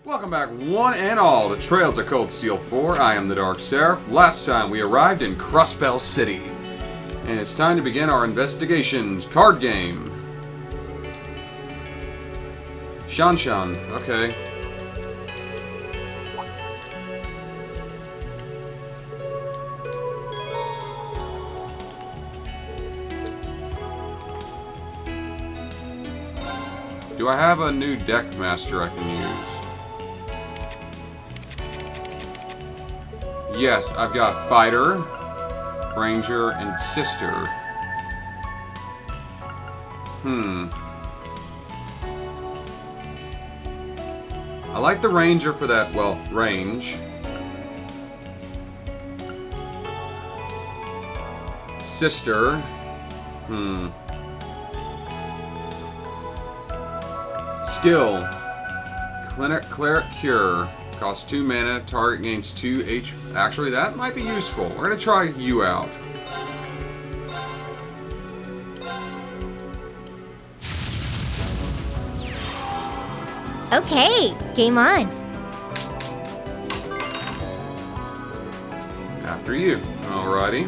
Welcome back, one and all, to Trails of Cold Steel 4. I am the Dark Seraph. Last time we arrived in Crossbell City. And it's time to begin our investigations. Card game. Shan, okay. Do I have a new deck master I can use? Yes, I've got Fighter, Ranger, and Sister. I like the Ranger for that, well, range. Sister. Skill. Cleric Cure. Costs 2 mana, target gains 2 HP. Actually, that might be useful. We're gonna try you out. Okay, game on. After you. Alrighty.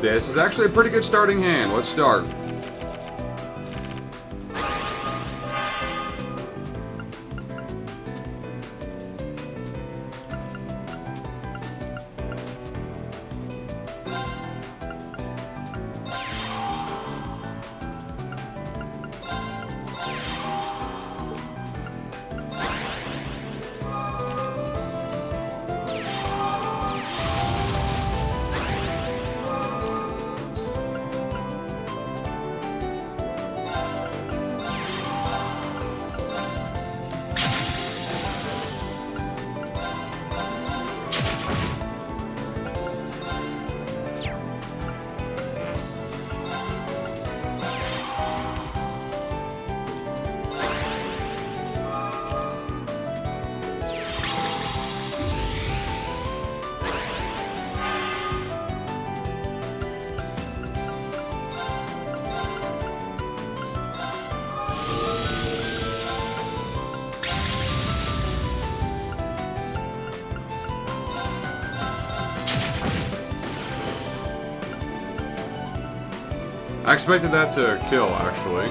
This is actually a pretty good starting hand. Let's start. I expected that to kill, actually.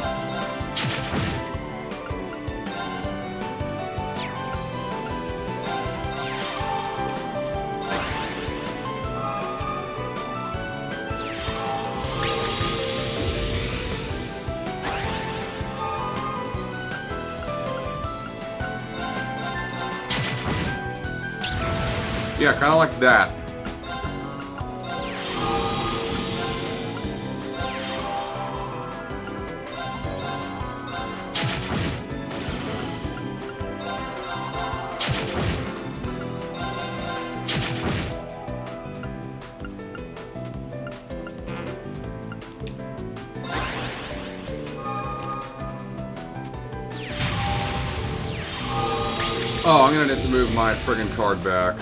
Yeah, kind of like that. Oh, I'm gonna need to move my friggin' card back.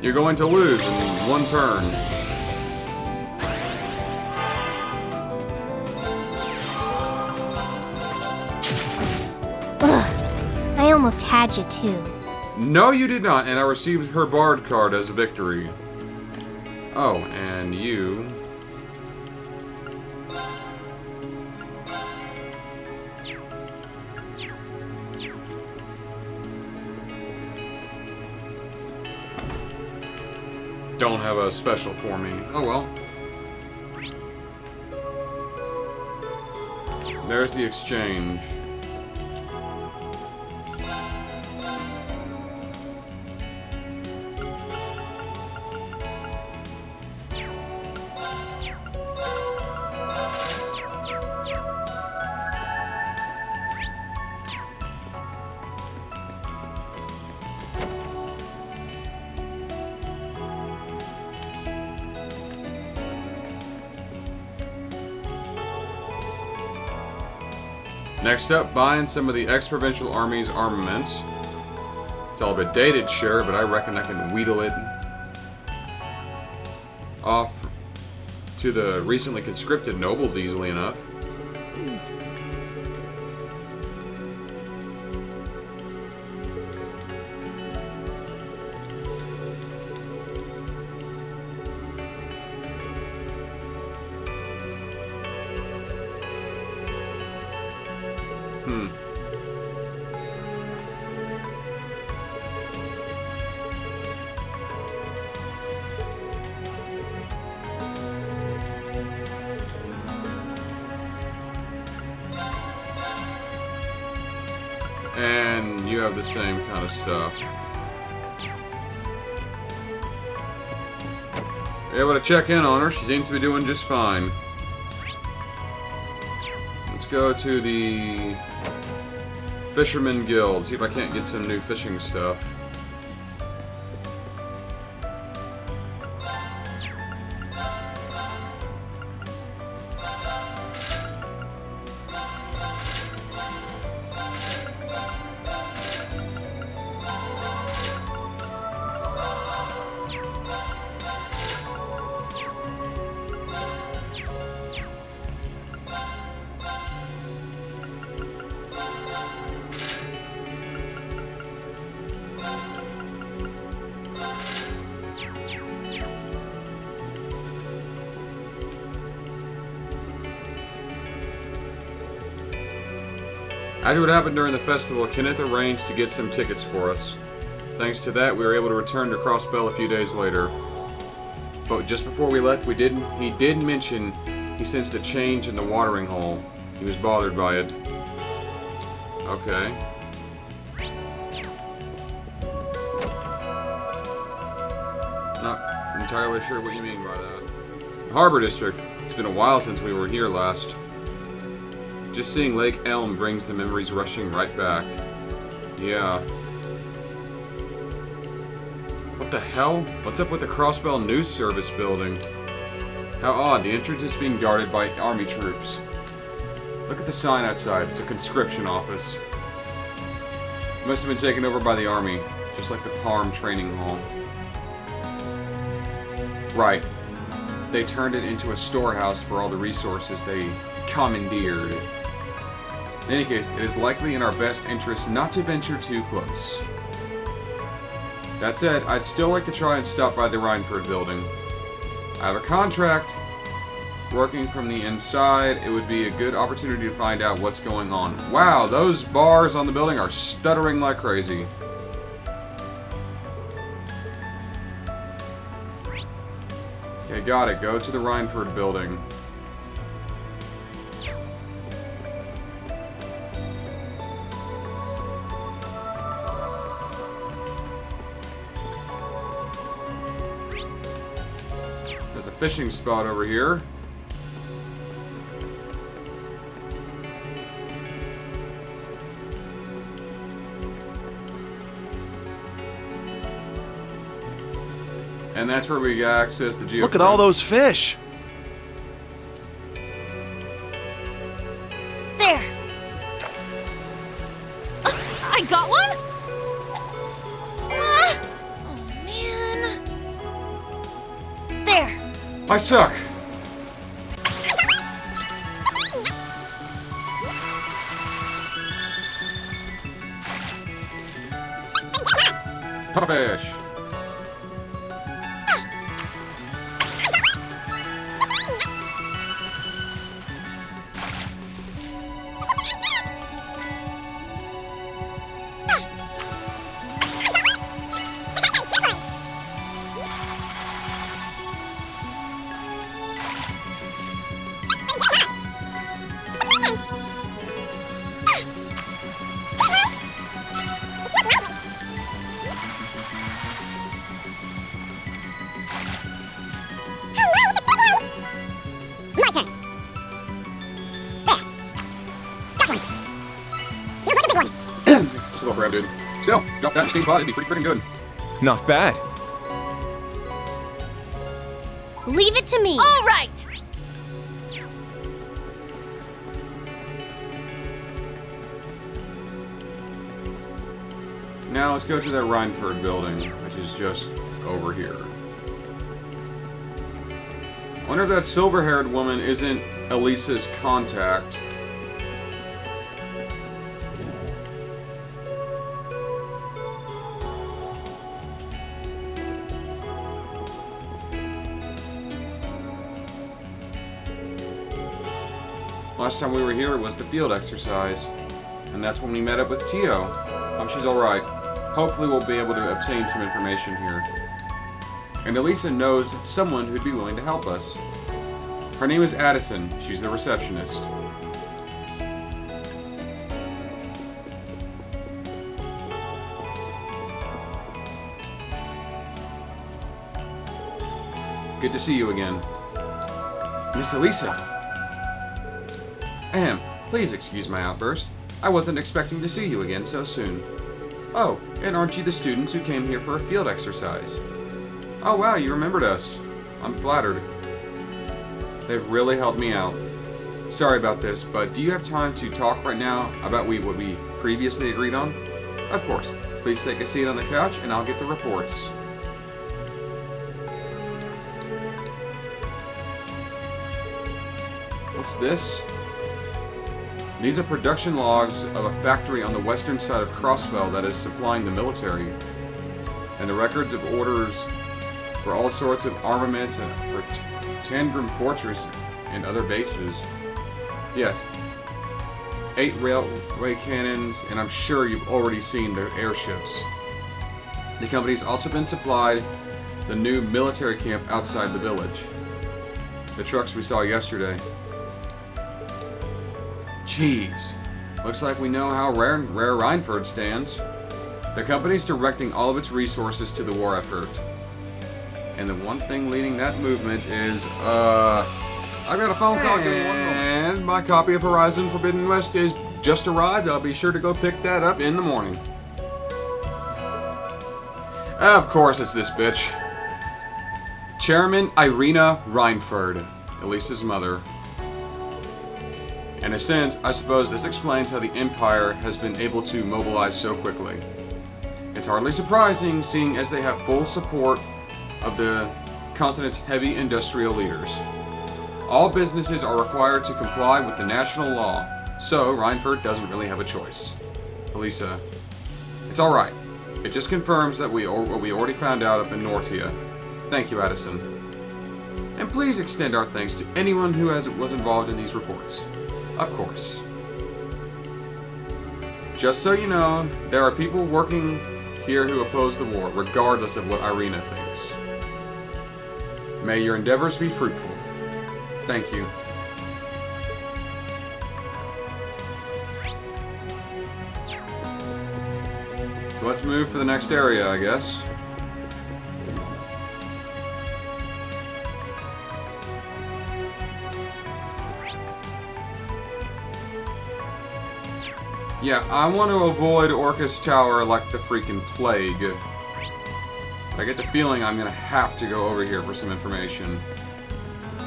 You're going to lose in one turn. Ugh, I almost had you too. No, you did not, and I received her Bard card as a victory. Oh, and you... don't have a special for me. Oh well. There's the exchange. Next up, buying some of the ex-provincial army's armaments. It's all a bit dated, sure, but I reckon I can wheedle it off to the recently conscripted nobles easily enough. And you have the same kind of stuff. You're able to check in on her. She seems to be doing just fine. Let's go to the Fisherman Guild. See if I can't get some new fishing stuff. After what happened during the festival, Kenneth arranged to get some tickets for us. Thanks to that, we were able to return to Crossbell a few days later. But just before we left, he did mention he sensed a change in the watering hole. He was bothered by it. Okay. Not entirely sure what you mean by that. Harbor District. It's been a while since we were here last. Just seeing Lake Elm brings the memories rushing right back. Yeah. What the hell? What's up with the Crossbell News Service building? How odd, the entrance is being guarded by army troops. Look at the sign outside, it's a conscription office. It must have been taken over by the army, just like the Parm training hall. Right. They turned it into a storehouse for all the resources they commandeered. In any case, it is likely in our best interest not to venture too close. That said, I'd still like to try and stop by the Rhineford building. I have a contract. Working from the inside, it would be a good opportunity to find out what's going on. Wow, those bars on the building are stuttering like crazy. Okay, got it. Go to the Rhineford building. There's a fishing spot over here. And that's where we access the geocode. Look at all those fish! There! I got one? Oh, man. I suck. Pufferfish. Dude. Still, drop that steam pot, it'd be pretty freaking good. Not bad. Leave it to me. All right. Now let's go to that Rhineford building, which is just over here. Wonder if that silver-haired woman isn't Elisa's contact. Last time we were here was the field exercise, and that's when we met up with Tio. She's alright. Hopefully we'll be able to obtain some information here. And Elisa knows someone who'd be willing to help us. Her name is Addison. She's the receptionist. Good to see you again. Miss Elisa! Ahem, please excuse my outburst. I wasn't expecting to see you again so soon. Oh, and aren't you the students who came here for a field exercise? Oh wow, you remembered us. I'm flattered. They've really helped me out. Sorry about this, but do you have time to talk right now about what we previously agreed on? Of course. Please take a seat on the couch and I'll get the reports. What's this? These are production logs of a factory on the western side of Crossbell that is supplying the military. And the records of orders for all sorts of armaments and for Tangrim Fortress and other bases. Yes. 8 railway cannons, and I'm sure you've already seen their airships. The company's also been supplied the new military camp outside the village. The trucks we saw yesterday. Jeez. Looks like we know how rare Rhineford stands. The company's directing all of its resources to the war effort. And the one thing leading that movement is, I've got a phone call. And my copy of Horizon Forbidden West is just arrived. I'll be sure to go pick that up in the morning. Of course it's this bitch. Chairman Irina Rhineford, Elisa's mother. In a sense, I suppose this explains how the Empire has been able to mobilize so quickly. It's hardly surprising, seeing as they have full support of the continent's heavy industrial leaders. All businesses are required to comply with the national law, so Rhineford doesn't really have a choice. Elisa, it's alright. It just confirms that what we already found out up in Nortia. Thank you, Addison. And please extend our thanks to anyone who was involved in these reports. Of course. Just so you know, there are people working here who oppose the war, regardless of what Irina thinks. May your endeavors be fruitful. Thank you. So let's move for the next area, I guess. Yeah, I want to avoid Orcus Tower like the freaking plague. I get the feeling I'm gonna have to go over here for some information.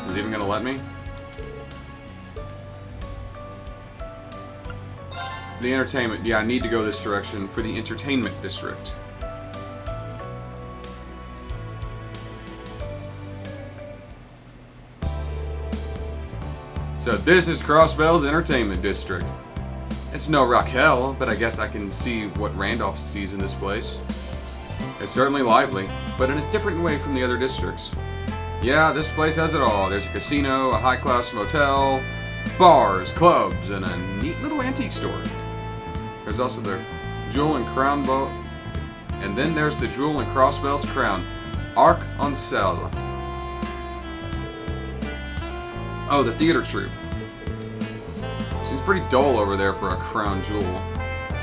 Is it even gonna let me? The entertainment. Yeah, I need to go this direction for the entertainment district. So this is Crossbell's entertainment district. It's no Raquel, but I guess I can see what Randolph sees in this place. It's certainly lively, but in a different way from the other districts. Yeah, this place has it all. There's a casino, a high-class motel, bars, clubs, and a neat little antique store. There's also the jewel and crown boat, and then there's the jewel and Crossbell's crown, Arc-en-Ciel. Oh, the theater troupe. Seems pretty dull over there for a crown jewel.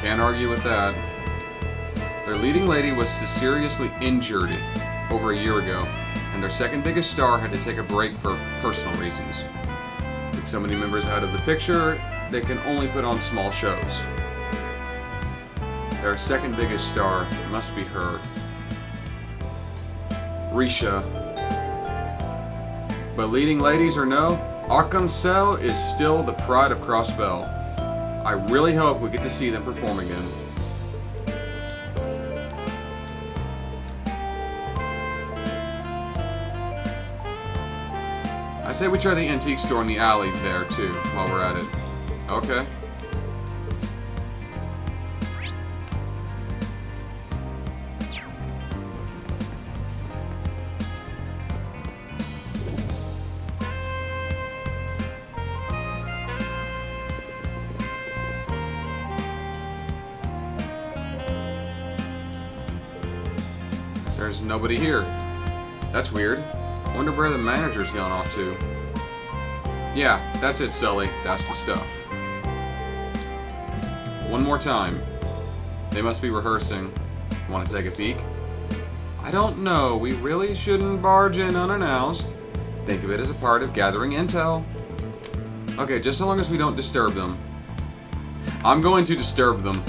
Can't argue with that. Their leading lady was seriously injured over a year ago, and their second biggest star had to take a break for personal reasons. With so many members out of the picture, they can only put on small shows. Their second biggest star must be her, Risha. But leading ladies or no, Arc-en-Ciel is still the pride of Crossbell. I really hope we get to see them perform again. I say we try the antique store in the alley there too, while we're at it. Okay. There's nobody here. That's weird. Wonder where the manager's gone off to. Yeah, that's it, Sully. That's the stuff. One more time. They must be rehearsing. Want to take a peek? I don't know. We really shouldn't barge in unannounced. Think of it as a part of gathering intel. Okay, just so long as we don't disturb them. I'm going to disturb them.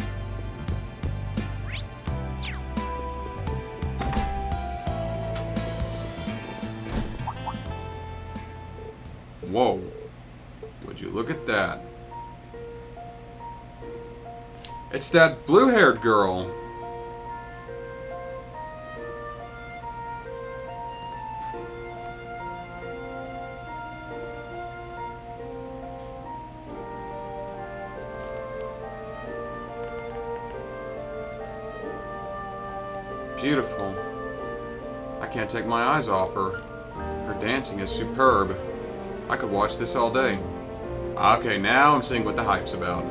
Whoa. Would you look at that? It's that blue-haired girl. Beautiful. I can't take my eyes off her. Her dancing is superb. I could watch this all day. Okay, now I'm seeing what the hype's about.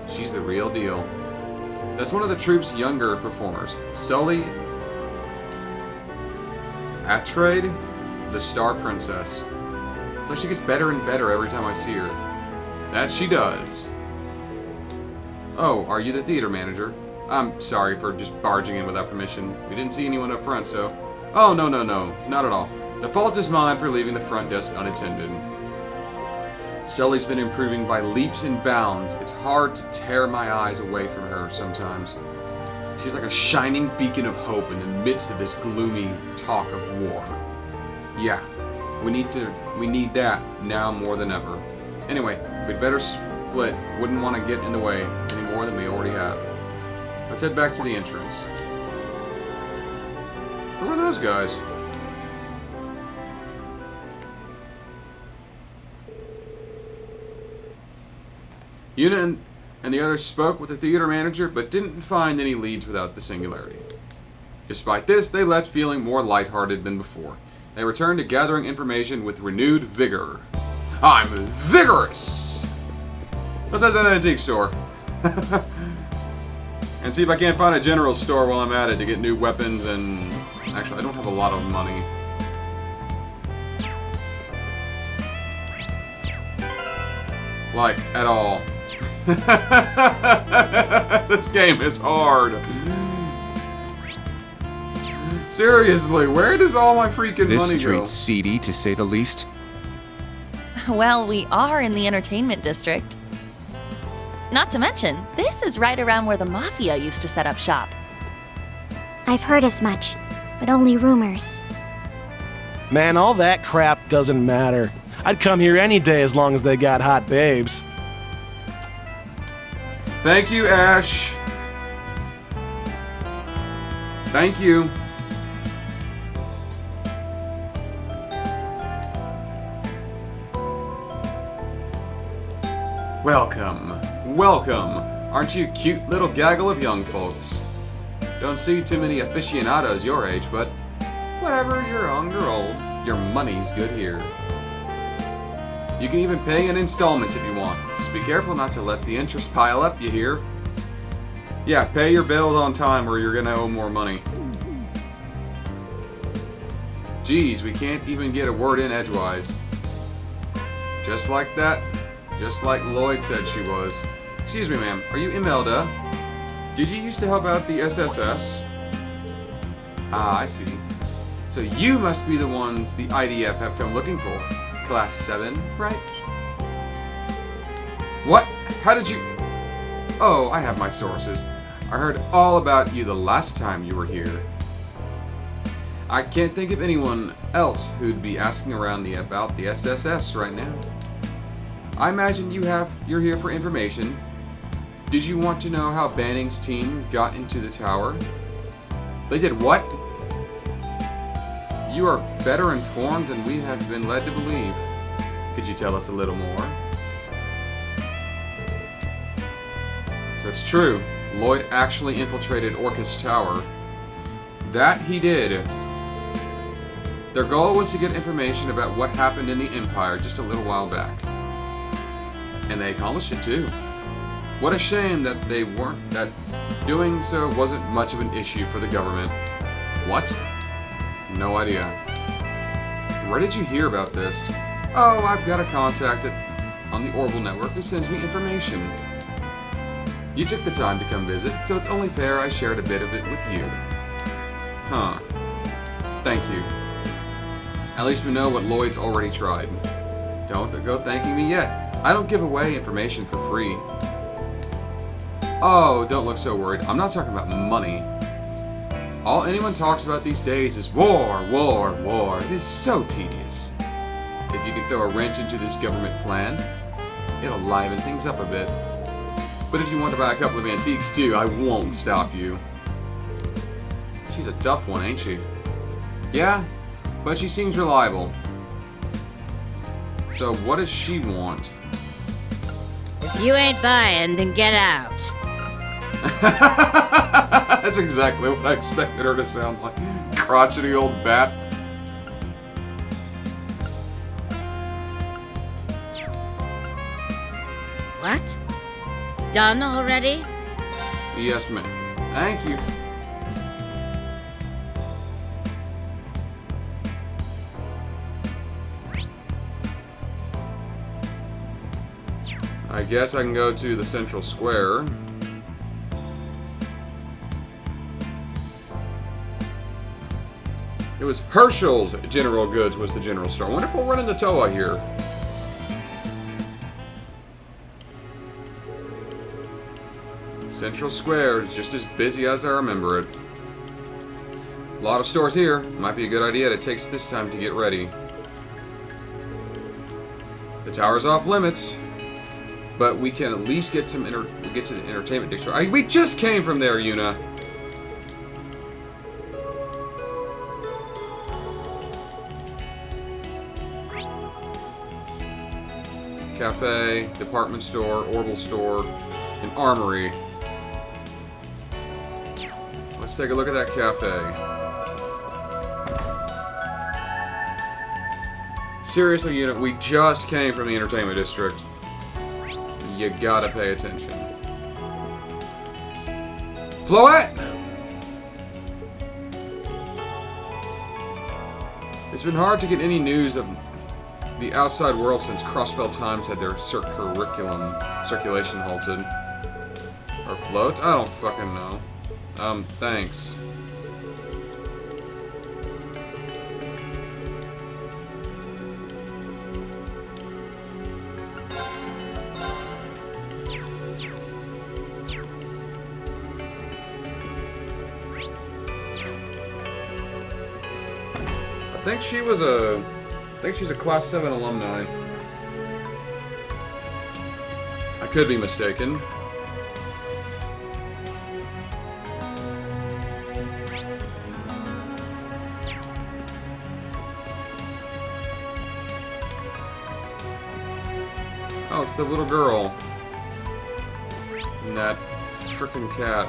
She's the real deal. That's one of the troupe's younger performers, Sully Attrade, the Star Princess. It's like she gets better and better every time I see her. That she does. Oh, are you the theater manager? I'm sorry for just barging in without permission. We didn't see anyone up front, so... Oh, no, not at all. The fault is mine for leaving the front desk unattended. Sully's been improving by leaps and bounds. It's hard to tear my eyes away from her sometimes. She's like a shining beacon of hope in the midst of this gloomy talk of war. Yeah, we need that now more than ever. Anyway, we'd better split. Wouldn't want to get in the way any more than we already have. Let's head back to the entrance. Who are those guys? Una and the others spoke with the theater manager, but didn't find any leads without the singularity. Despite this, they left feeling more lighthearted than before. They returned to gathering information with renewed vigor. I'm vigorous! Let's head to the antique store. And see if I can't find a general store while I'm at it to get new weapons and... Actually, I don't have a lot of money. Like, at all. This game is hard. Seriously, where does all my freaking money go? This street's seedy, to say the least. Well, we are in the entertainment district. Not to mention, this is right around where the Mafia used to set up shop. I've heard as much, but only rumors. Man, all that crap doesn't matter. I'd come here any day as long as they got hot babes. Thank you, Ash. Thank you. Welcome. Welcome. Aren't you a cute little gaggle of young folks? Don't see too many aficionados your age, but whatever, you're young or old, your money's good here. You can even pay in installments if you want. Just be careful not to let the interest pile up, you hear? Yeah, pay your bills on time or you're gonna owe more money. Geez, we can't even get a word in edgewise. Just like that. Just like Lloyd said she was. Excuse me, ma'am. Are you Imelda? Did you used to help out the SSS? Ah, I see. So you must be the ones the IDF have come looking for. Class 7, right? What? How did you... Oh, I have my sources. I heard all about you the last time you were here. I can't think of anyone else who'd be asking around about the SSS right now. I imagine you're here for information. Did you want to know how Banning's team got into the tower? They did what? You are better informed than we have been led to believe. Could you tell us a little more? So it's true. Lloyd actually infiltrated Orcus Tower. That he did. Their goal was to get information about what happened in the Empire just a little while back. And they accomplished it too. What a shame that that doing so wasn't much of an issue for the government. What? No idea. Where did you hear about this? Oh, I've got a contact on the Orbital Network who sends me information. You took the time to come visit, so it's only fair I shared a bit of it with you. Huh. Thank you. At least we know what Lloyd's already tried. Don't go thanking me yet. I don't give away information for free. Oh, don't look so worried. I'm not talking about money. All anyone talks about these days is war, war, war. It is so tedious. If you can throw a wrench into this government plan, it'll liven things up a bit. But if you want to buy a couple of antiques too, I won't stop you. She's a tough one, ain't she? Yeah, but she seems reliable. So what does she want? If you ain't buying, then get out. That's exactly what I expected her to sound like. Crotchety old bat. What? Done already? Yes, ma'am. Thank you. I guess I can go to the central square. It was Herschel's General Goods was the general store. I wonder if we'll run into Toa here. Central Square is just as busy as I remember it. A lot of stores here. Might be a good idea to take this time to get ready. The tower's off limits, but we can at least get some get to the entertainment district. We just came from there, Yuna. Cafe, department store, Orbital store, and armory. Let's take a look at that cafe. Seriously, Unit, we just came from the entertainment district. You gotta pay attention. Floette! It's been hard to get any news of the outside world since Crossbell Times had their circulation halted. Or floats? I don't fucking know. Thanks. I think she's a Class 7 alumni. I could be mistaken. Oh, it's the little girl. And that frickin' cat.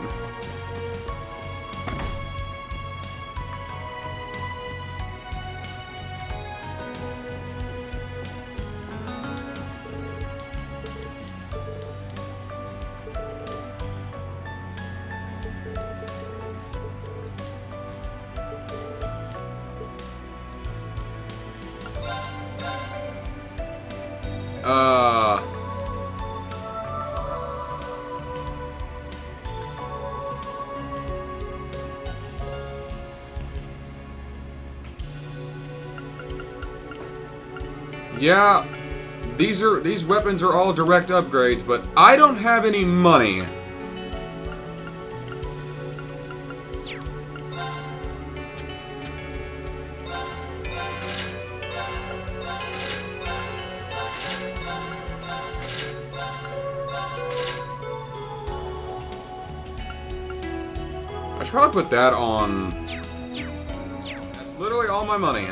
Yeah, these weapons are all direct upgrades, but I don't have any money. I should probably put that on. That's literally all my money.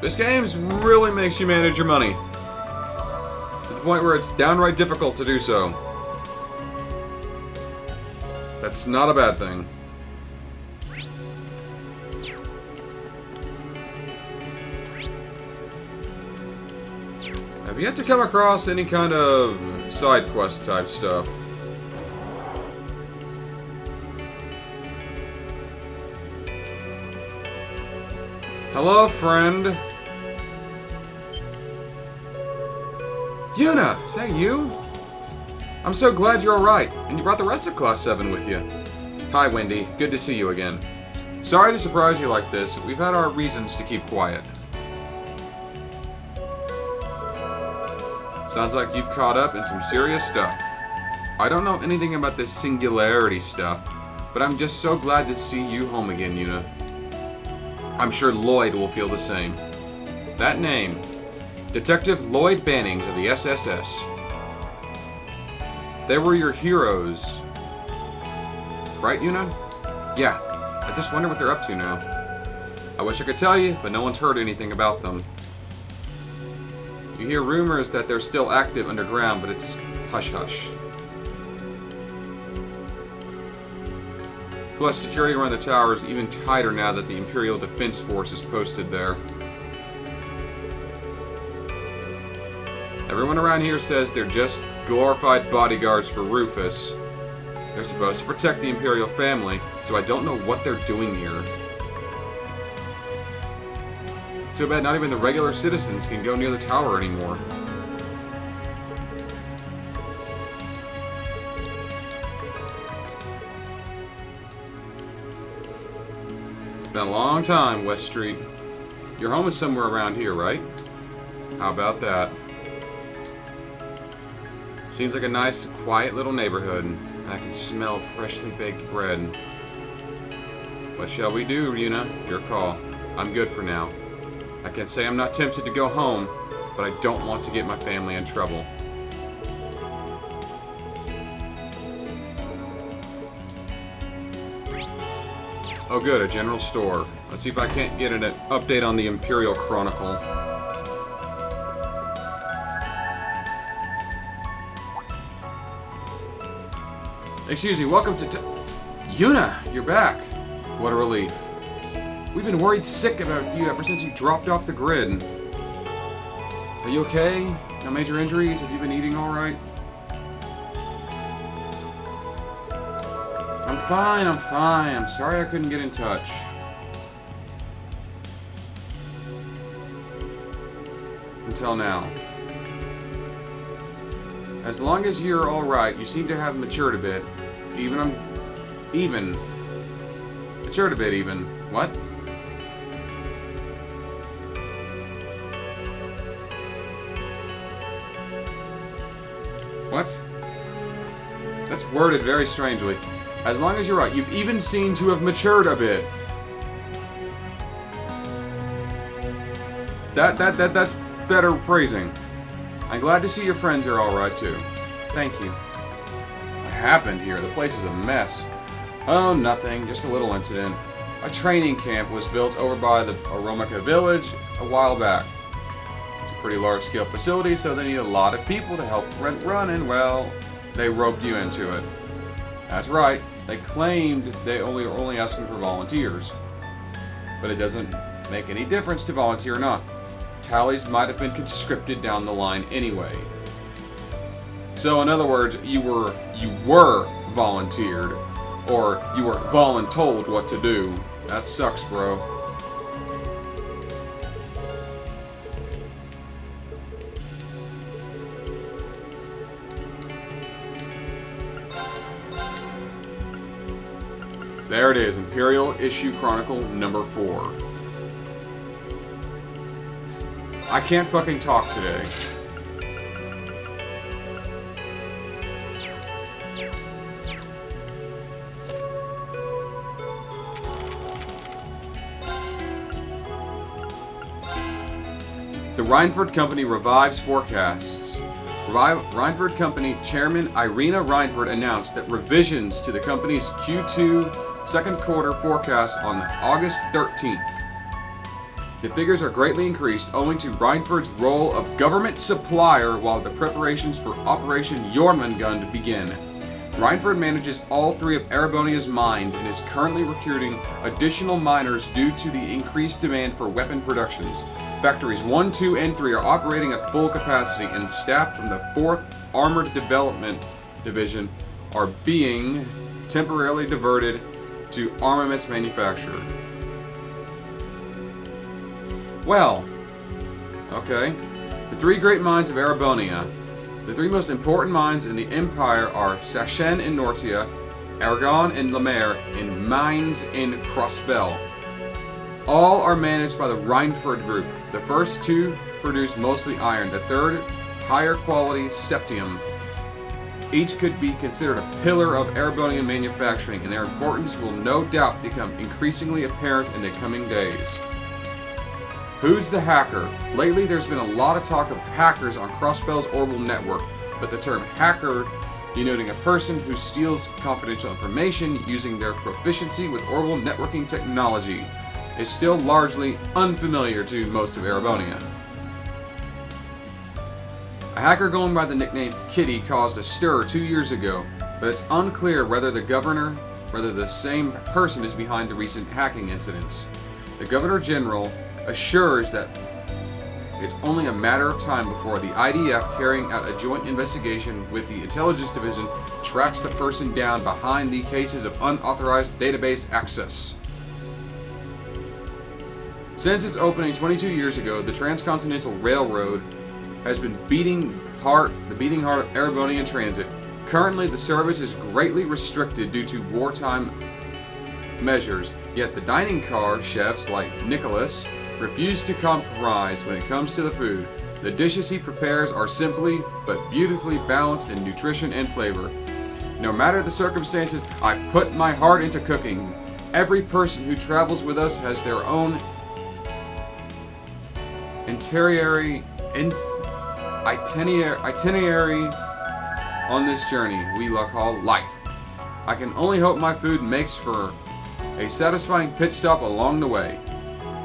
This game really makes you manage your money. To the point where it's downright difficult to do so. That's not a bad thing. Have yet to come across any kind of side quest type stuff. Hello, friend. Yuna, is that you? I'm so glad you're alright, and you brought the rest of Class 7 with you. Hi, Wendy. Good to see you again. Sorry to surprise you like this. We've had our reasons to keep quiet. Sounds like you've caught up in some serious stuff. I don't know anything about this singularity stuff, but I'm just so glad to see you home again, Yuna. I'm sure Lloyd will feel the same. That name, Detective Lloyd Bannings of the SSS. They were your heroes. Right, Yuna? Yeah, I just wonder what they're up to now. I wish I could tell you, but no one's heard anything about them. You hear rumors that they're still active underground, but it's hush-hush. Plus, security around the tower is even tighter now that the Imperial Defense Force is posted there. Everyone around here says they're just glorified bodyguards for Rufus. They're supposed to protect the Imperial family, so I don't know what they're doing here. Too bad not even the regular citizens can go near the tower anymore. It's been a long time, West Street. Your home is somewhere around here, right? How about that? Seems like a nice, quiet little neighborhood. I can smell freshly baked bread. What shall we do, Yuna? Your call. I'm good for now. I can say I'm not tempted to go home, but I don't want to get my family in trouble. Oh good, a general store. Let's see if I can't get an update on the Imperial Chronicle. Excuse me, welcome to Yuna, you're back. What a relief. We've been worried sick about you ever since you dropped off the grid. Are you okay? No major injuries? Have you been eating alright? I'm fine, I'm fine. I'm sorry I couldn't get in touch. Until now. As long as you're alright, you seem to have matured a bit. Matured a bit even. What? What? That's worded very strangely. As long as you're right, you've even seemed to have matured a bit. That's better phrasing. I'm glad to see your friends are alright too. Thank you. What happened here? The place is a mess. Oh, nothing. Just a little incident. A training camp was built over by the Aromica village a while back. It's a pretty large-scale facility, so they need a lot of people to help run, and, well, they roped you into it. That's right, they claimed they were only asking for volunteers. But it doesn't make any difference to volunteer or not. Tallies might have been conscripted down the line anyway. So in other words, you were volunteered, or you were voluntold what to do. That sucks, bro. There it is, Imperial Issue Chronicle number 4. I can't fucking talk today. The Reinford Company revives forecasts. Reinford Company Chairman Irina Reinford announced that revisions to the company's Q2 second quarter forecast on August 13th. The figures are greatly increased owing to Reinford's role of government supplier while the preparations for Operation Jormungand begin. Reinford manages all 3 of Erebonia's mines and is currently recruiting additional miners due to the increased demand for weapon productions. Factories 1, 2, and 3 are operating at full capacity, and staff from the 4th Armored Development Division are being temporarily diverted to armaments manufacture. Well, okay. The 3 great mines of Erebonia. The 3 most important mines in the Empire are Sachsen in Nortia, Aragon in Lemaire, and mines in Crossbell. All are managed by the Reinford Group. The first 2 produce mostly iron, the third higher quality septium. Each could be considered a pillar of Erebonian manufacturing, and their importance will no doubt become increasingly apparent in the coming days. Who's the hacker? Lately there's been a lot of talk of hackers on Crossbell's orbital network, but the term hacker, denoting a person who steals confidential information using their proficiency with orbital networking technology, is still largely unfamiliar to most of Erebonia. A hacker going by the nickname Kitty caused a stir 2 years ago, but it's unclear whether the same person is behind the recent hacking incidents. The Governor General assures that it's only a matter of time before the IDF, carrying out a joint investigation with the Intelligence Division, tracks the person down behind the cases of unauthorized database access. Since its opening 22 years ago, the Transcontinental Railroad has been the beating heart of Erebonian transit. Currently, the service is greatly restricted due to wartime measures, yet the dining car chefs like Nicholas refuse to compromise when it comes to the food. The dishes he prepares are simply but beautifully balanced in nutrition and flavor. No matter the circumstances, I put my heart into cooking. Every person who travels with us has their own itinerary on this journey we call life. I can only hope my food makes for a satisfying pit stop along the way.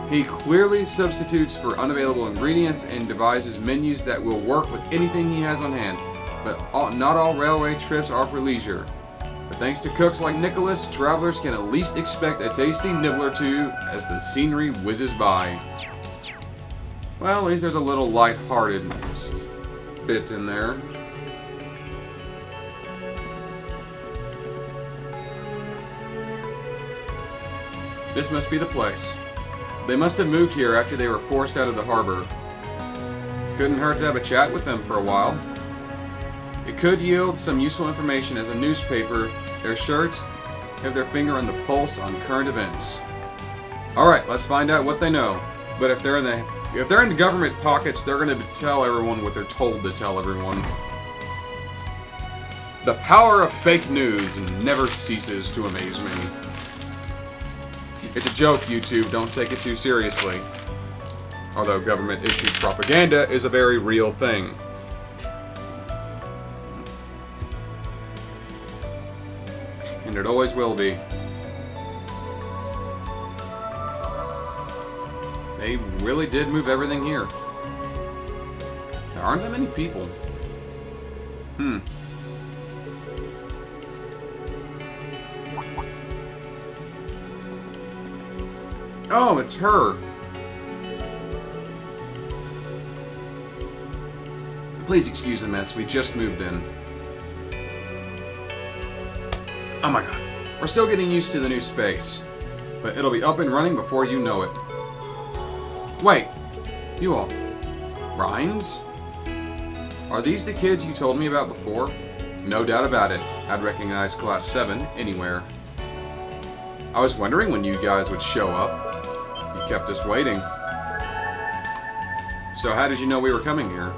He clearly substitutes for unavailable ingredients and devises menus that will work with anything he has on hand, but not all railway trips are for leisure. But thanks to cooks like Nicholas, travelers can at least expect a tasty nibble or 2 as the scenery whizzes by. Well, at least there's a little light-hearted bit in there. This must be the place. They must have moved here after they were forced out of the harbor. Couldn't hurt to have a chat with them for a while. It could yield some useful information as a newspaper. They're sure to have their finger on the pulse on current events. Alright, let's find out what they know. But if they're in the government pockets, they're going to tell everyone what they're told to tell everyone. The power of fake news never ceases to amaze me. It's a joke, YouTube. Don't take it too seriously. Although government-issued propaganda is a very real thing. And it always will be. They really did move everything here. There aren't that many people. Oh, it's her. Please excuse the mess. We just moved in. Oh my god. We're still getting used to the new space. But it'll be up and running before you know it. Wait. You all. Rhines? Are these the kids you told me about before? No doubt about it. I'd recognize Class 7 anywhere. I was wondering when you guys would show up. You kept us waiting. So how did you know we were coming here?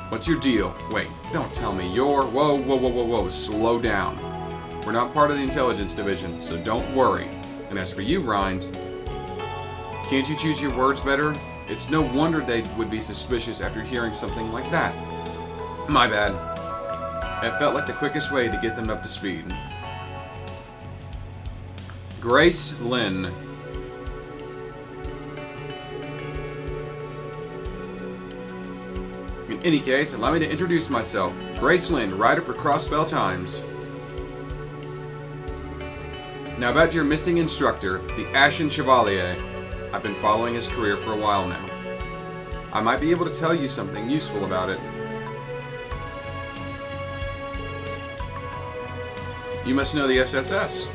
What's your deal? Wait, don't tell me you're... Whoa, whoa, whoa, whoa, whoa. Slow down. We're not part of the intelligence division, so don't worry. And as for you, Rind, can't you choose your words better? It's no wonder they would be suspicious after hearing something like that. My bad. It felt like the quickest way to get them up to speed. Grace Lynn. In any case, allow me to introduce myself. Grace Lynn, writer for Crossbell Times. Now about your missing instructor, the Ashen Chevalier. I've been following his career for a while now. I might be able to tell you something useful about it. You must know the SSS.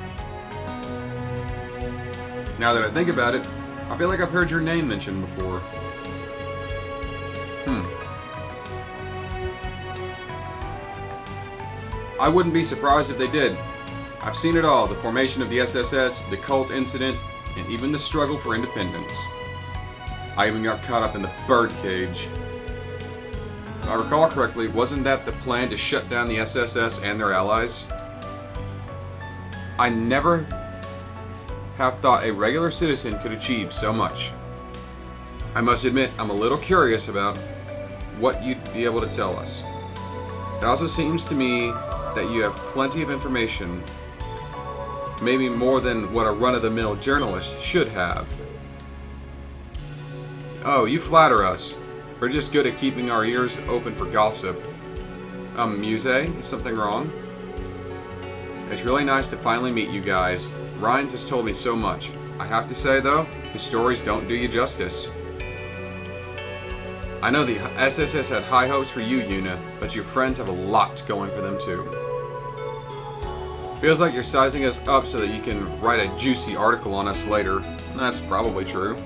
Now that I think about it, I feel like I've heard your name mentioned before. I wouldn't be surprised if they did. I've seen it all, the formation of the SSS, the cult incident, and even the struggle for independence. I even got caught up in the birdcage. If I recall correctly, wasn't that the plan to shut down the SSS and their allies? I never have thought a regular citizen could achieve so much. I must admit, I'm a little curious about what you'd be able to tell us. It also seems to me that you have plenty of information, maybe more than what a run-of-the-mill journalist should have. Oh, you flatter us. We're just good at keeping our ears open for gossip. Muse, is something wrong? It's really nice to finally meet you guys. Ryan has told me so much. I have to say, though, his stories don't do you justice. I know the SSS had high hopes for you, Yuna, but your friends have a lot going for them, too. Feels like you're sizing us up so that you can write a juicy article on us later. That's probably true.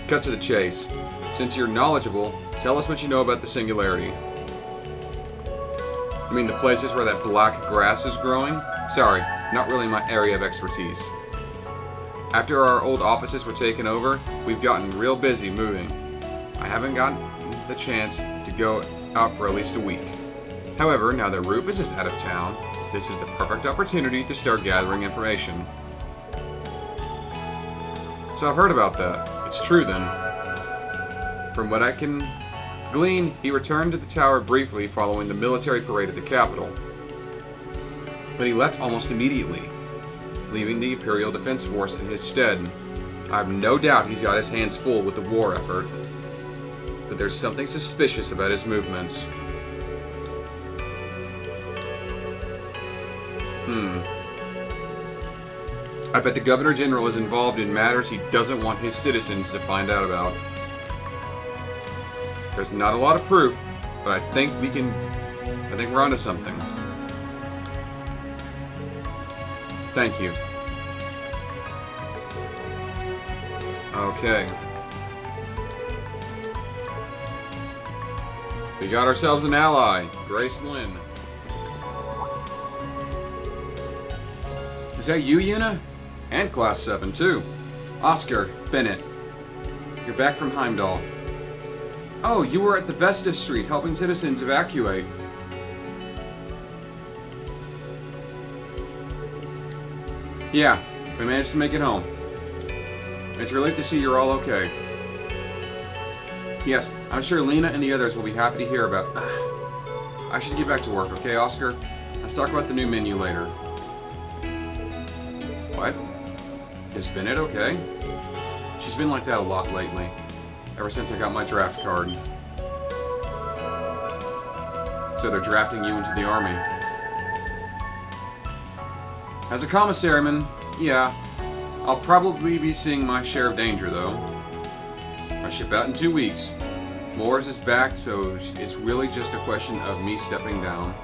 Cut to the chase. Since you're knowledgeable, tell us what you know about the Singularity. I mean the places where that black grass is growing? Sorry, not really my area of expertise. After our old offices were taken over, we've gotten real busy moving. I haven't gotten the chance to go out for at least a week. However, now that Rufus is out of town, this is the perfect opportunity to start gathering information. So I've heard about that. It's true then. From what I can glean, he returned to the tower briefly following the military parade at the capital. But he left almost immediately, leaving the Imperial Defense Force in his stead. I have no doubt he's got his hands full with the war effort. But there's something suspicious about his movements. I bet the Governor General is involved in matters he doesn't want his citizens to find out about. There's not a lot of proof, but I think we're onto something. Thank you. Okay. We got ourselves an ally, Grace Lynn. Is that you, Yuna? And Class 7, too. Oscar, Bennett. You're back from Heimdall. Oh, you were at the Vesta Street helping citizens evacuate. Yeah, we managed to make it home. It's a relief to see you're all okay. Yes, I'm sure Lena and the others will be happy to hear about... I should get back to work, okay, Oscar? Let's talk about the new menu later. What? Is Bennett okay? She's been like that a lot lately. Ever since I got my draft card. So they're drafting you into the army. As a commissaryman, yeah. I'll probably be seeing my share of danger, though. I ship out in 2 weeks. Morris is back, so it's really just a question of me stepping down.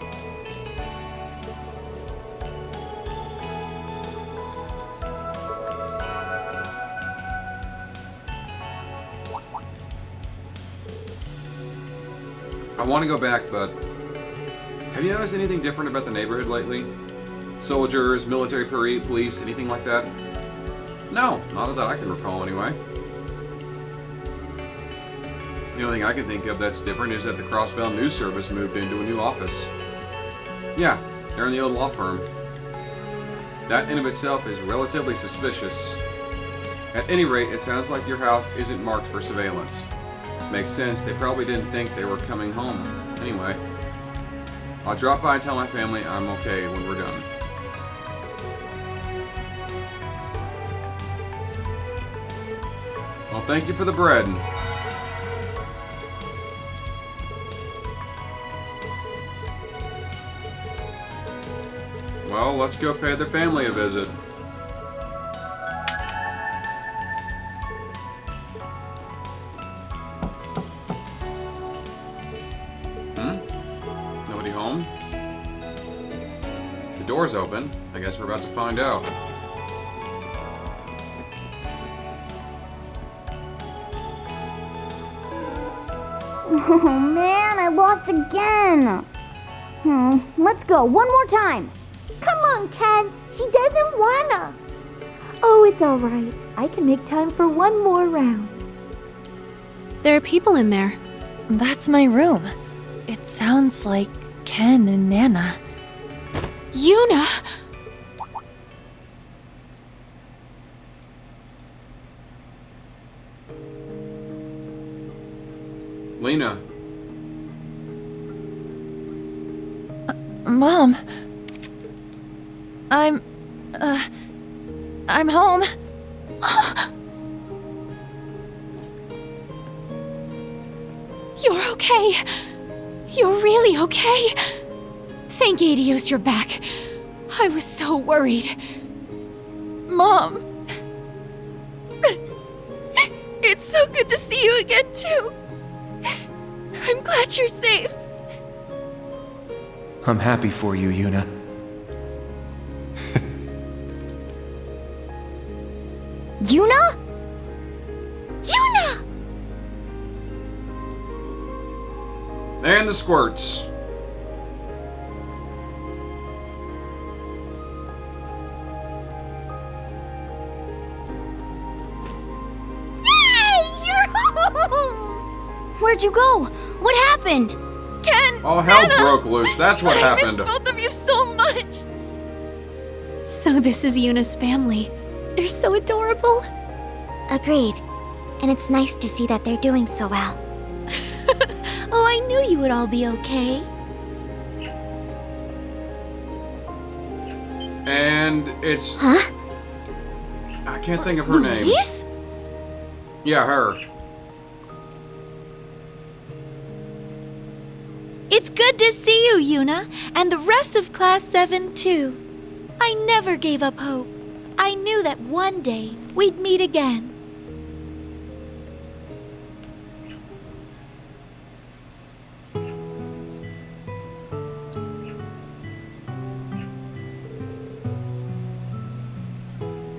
I want to go back, but have you noticed anything different about the neighborhood lately? Soldiers, military police, anything like that? No, not that I can recall anyway. The only thing I can think of that's different is that the Crossbell News Service moved into a new office. Yeah, they're in the old law firm. That in of itself is relatively suspicious. At any rate, it sounds like your house isn't marked for surveillance. Makes sense, they probably didn't think they were coming home. Anyway, I'll drop by and tell my family I'm okay when we're done. Well, thank you for the bread. Well, let's go pay the family a visit. Nobody home? The door's open. I guess we're about to find out. Oh man, I lost again. Let's go one more time. Come on, Ken. She doesn't wanna. Oh, it's all right. I can make time for one more round. There are people in there. That's my room. It sounds like Ken and Nana. Yuna! Lena. Mom. I'm home. You're okay. You're really okay. Thank Adios you're back. I was so worried. Mom. It's so good to see you again, too. I'm glad you're safe. I'm happy for you, Yuna. Yuna? Yuna! And the squirts. Yay! You're home! Where'd you go? What happened? Ken! Oh, hell Nana! broke loose. That's what I happened. miss both of you so much. So this is Yuna's family. They're so adorable. Agreed. And it's nice to see that they're doing so well. Oh, I knew you would all be okay. And it's... Huh? I can't think of her name. Louise? Yeah, her. It's good to see you, Yuna, and the rest of Class 7 too. I never gave up hope. I knew that one day we'd meet again.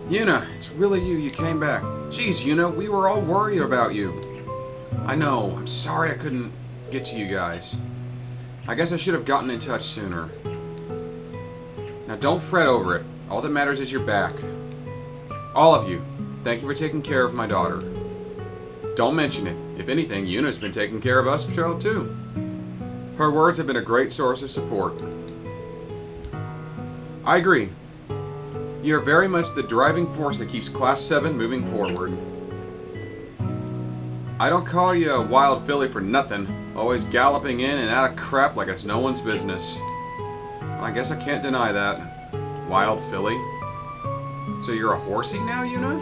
Yuna, it's really you. You came back. Jeez, Yuna, we were all worried about you. I know. I'm sorry I couldn't get to you guys. I guess I should have gotten in touch sooner. Now don't fret over it. All that matters is you're back. All of you, thank you for taking care of my daughter. Don't mention it. If anything, Yuna's been taking care of us too. Her words have been a great source of support. I agree. You're very much the driving force that keeps Class 7 moving forward. I don't call you a wild filly for nothing, always galloping in and out of crap like it's no one's business. Well, I guess I can't deny that. Wild filly. So you're a horsey now, Yuna?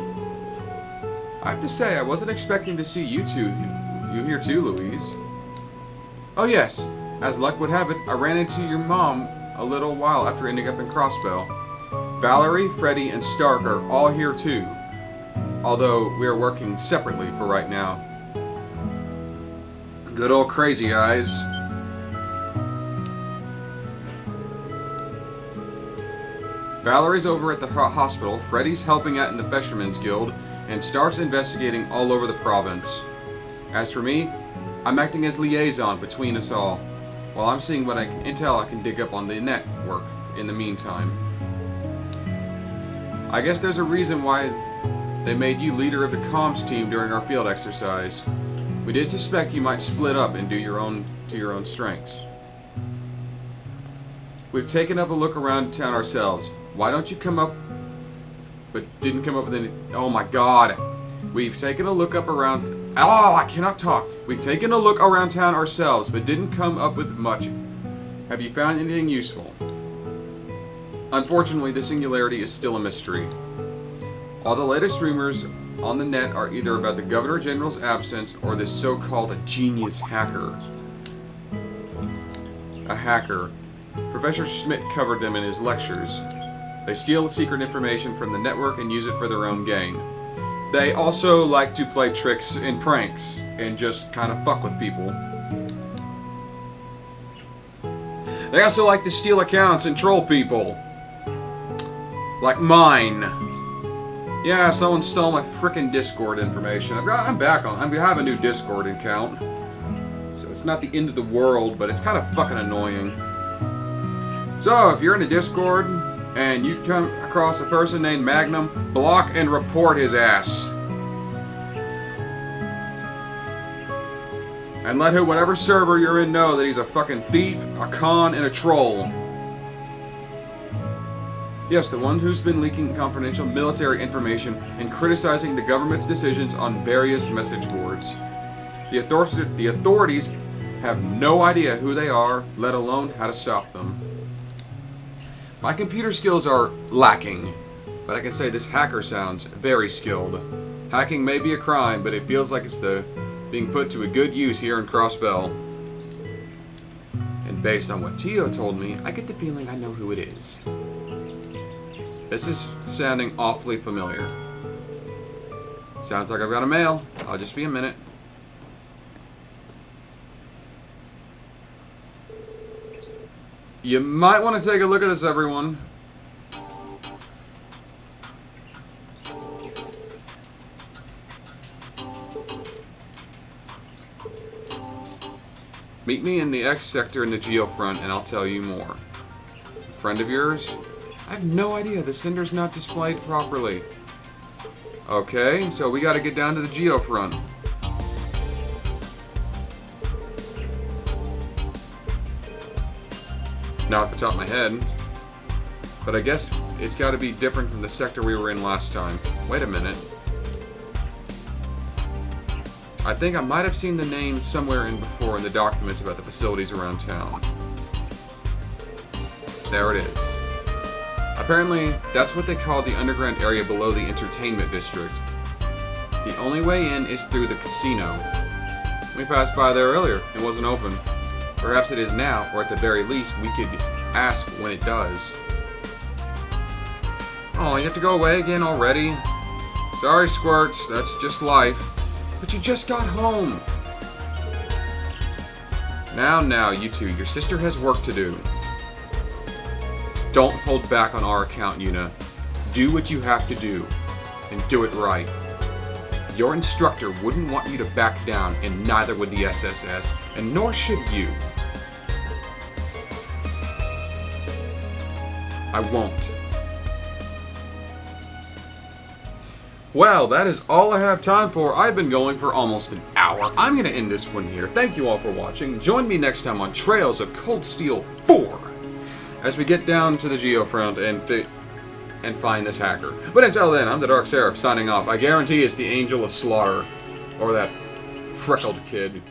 I have to say, I wasn't expecting to see you here too, Louise. Oh yes, as luck would have it, I ran into your mom a little while after ending up in Crossbell. Valerie, Freddy, and Stark are all here too, although we are working separately for right now. Good old Crazy Eyes. Valerie's over at the hospital, Freddy's helping out in the Fisherman's Guild, and Stark's investigating all over the province. As for me, I'm acting as liaison between us all, while I'm seeing what intel I can dig up on the network in the meantime. I guess there's a reason why they made you leader of the comms team during our field exercise. We did suspect you might split up and do your own strengths. We've taken up a look around town ourselves. Why don't you come up... But didn't come up with any... Oh my god. We've taken a look up around... Oh, I cannot talk. We've taken a look around town ourselves, but didn't come up with much. Have you found anything useful? Unfortunately, the singularity is still a mystery. All the latest rumors on the net are either about the Governor General's absence or this so-called genius hacker. A hacker. Professor Schmidt covered them in his lectures. They steal secret information from the network and use it for their own gain. They also like to play tricks and pranks and just kind of fuck with people. They also like to steal accounts and troll people. Like mine. Yeah, someone stole my frickin' Discord information. I'm back on. I have a new Discord account. So it's not the end of the world, but it's kind of fucking annoying. So, if you're in a Discord and you come across a person named Magnum, block and report his ass. And let whatever server you're in know that he's a fucking thief, a con, and a troll. Yes, the one who's been leaking confidential military information and criticizing the government's decisions on various message boards. The authorities have no idea who they are, let alone how to stop them. My computer skills are lacking, but I can say this hacker sounds very skilled. Hacking may be a crime, but it feels like it's being put to a good use here in Crossbell. And based on what Tio told me, I get the feeling I know who it is. This is sounding awfully familiar. Sounds like I've got a mail. I'll just be a minute. You might want to take a look at this, everyone. Meet me in the X sector in the Geofront and I'll tell you more. A friend of yours? I have no idea. The sender's not displayed properly. Okay, so we gotta get down to the Geofront. Not off the top of my head. But I guess it's gotta be different from the sector we were in last time. Wait a minute. I think I might have seen the name somewhere in before in the documents about the facilities around town. There it is. Apparently, that's what they call the underground area below the entertainment district. The only way in is through the casino. We passed by there earlier. It wasn't open. Perhaps it is now, or at the very least, we could ask when it does. Oh, you have to go away again already? Sorry, Squirts. That's just life. But you just got home. Now, you two. Your sister has work to do. Don't hold back on our account, Yuna. Do what you have to do, and do it right. Your instructor wouldn't want you to back down, and neither would the SSS, and nor should you. I won't. Well, that is all I have time for. I've been going for almost an hour. I'm going to end this one here. Thank you all for watching. Join me next time on Trails of Cold Steel 4. As we get down to the Geofront and find this hacker. But until then, I'm the Dark Seraph signing off. I guarantee it's the Angel of Slaughter. Or that freckled kid.